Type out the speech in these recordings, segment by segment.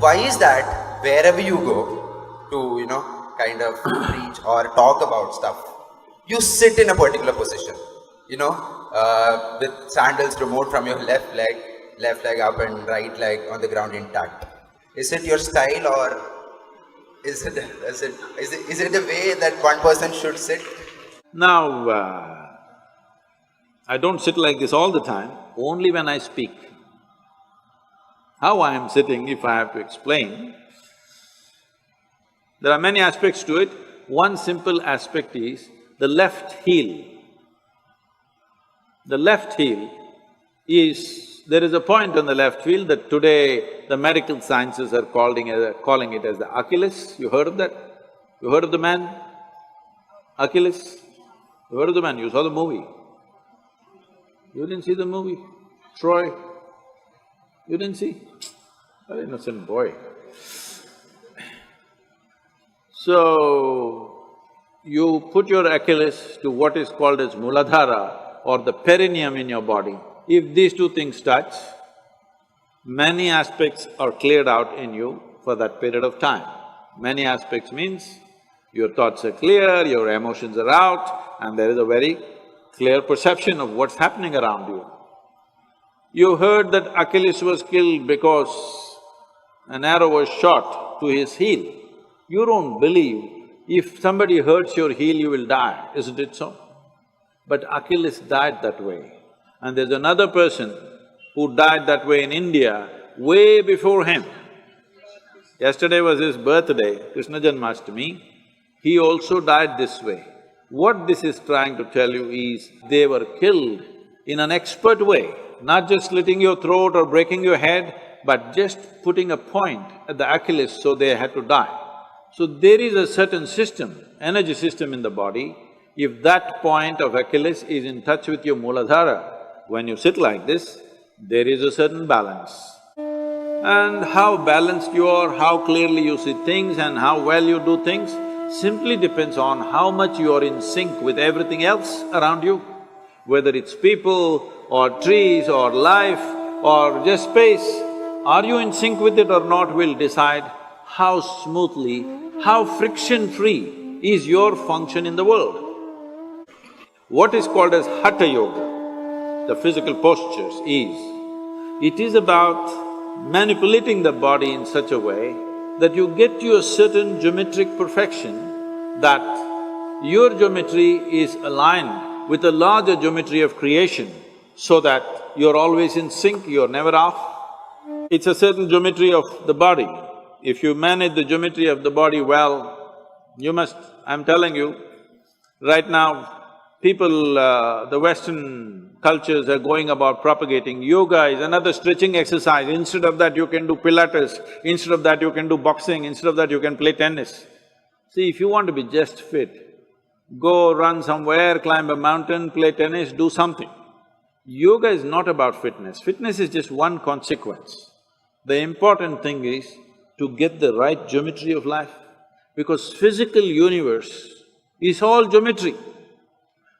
Why is that wherever you go to, kind of preach or talk about stuff, you sit in a particular position, with sandals removed from your left leg up and right leg on the ground intact? Is it your style, or is it the way that one person should sit? Now, I don't sit like this all the time, only when I speak. How I am sitting, if I have to explain, there are many aspects to it. One simple aspect is the left heel. The left heel is… there is a point on the left heel that today the medical sciences are calling it as the Achilles. You heard of that? You heard of the man? Achilles? You heard of the man? You saw the movie? You didn't see the movie? Troy? You didn't see? Very innocent boy. So, you put your Achilles to what is called as Muladhara or the perineum in your body. If these two things touch, many aspects are cleared out in you for that period of time. Many aspects means your thoughts are clear, your emotions are out, and there is a very clear perception of what's happening around you. You heard that Achilles was killed because an arrow was shot to his heel. You don't believe if somebody hurts your heel, you will die, isn't it so? But Achilles died that way. And there's another person who died that way in India way before him. Yesterday was his birthday, Krishna Janmashtami. He also died this way. What this is trying to tell you is, they were killed in an expert way, not just slitting your throat or breaking your head, but just putting a point at the Achilles, so they had to die. So there is a certain system, energy system in the body. If that point of Achilles is in touch with your Muladhara, when you sit like this, there is a certain balance. And how balanced you are, how clearly you see things and how well you do things, simply depends on how much you are in sync with everything else around you. Whether it's people or trees or life or just space, are you in sync with it or not will decide how smoothly, how friction-free is your function in the world. What is called as Hatha Yoga, the physical postures, it is about manipulating the body in such a way that you get to a certain geometric perfection, that your geometry is aligned with the larger geometry of creation, so that you're always in sync, you're never off. It's a certain geometry of the body. If you manage the geometry of the body well, you must… I'm telling you, right now, people, the Western cultures are going about propagating yoga is another stretching exercise. Instead of that, you can do Pilates, instead of that, you can do boxing, instead of that, you can play tennis. See, if you want to be just fit, go run somewhere, climb a mountain, play tennis, do something. Yoga is not about fitness. Fitness is just one consequence. The important thing is to get the right geometry of life, because physical universe is all geometry.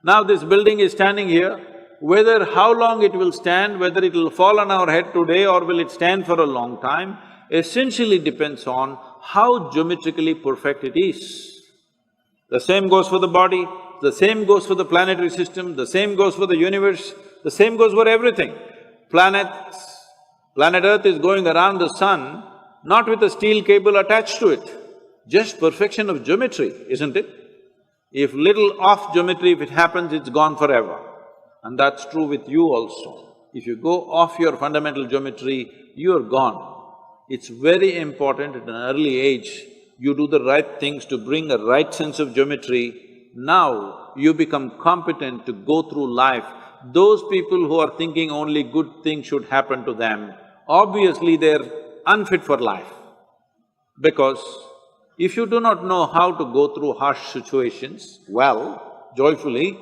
Now this building is standing here, whether how long it will stand, whether it will fall on our head today or will it stand for a long time, essentially depends on how geometrically perfect it is. The same goes for the body, the same goes for the planetary system, the same goes for the universe, the same goes for everything. Planet Earth is going around the sun, not with a steel cable attached to it, just perfection of geometry, isn't it? If little off geometry, if it happens, it's gone forever. And that's true with you also. If you go off your fundamental geometry, you're gone. It's very important at an early age, you do the right things to bring a right sense of geometry. Now you become competent to go through life. Those people who are thinking only good things should happen to them, obviously they're unfit for life. Because if you do not know how to go through harsh situations well, joyfully,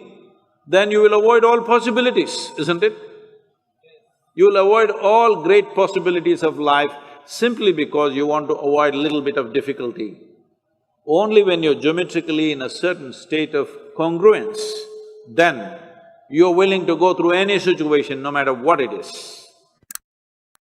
then you will avoid all possibilities, isn't it? You will avoid all great possibilities of life simply because you want to avoid little bit of difficulty. Only when you're geometrically in a certain state of congruence, then you're willing to go through any situation, no matter what it is.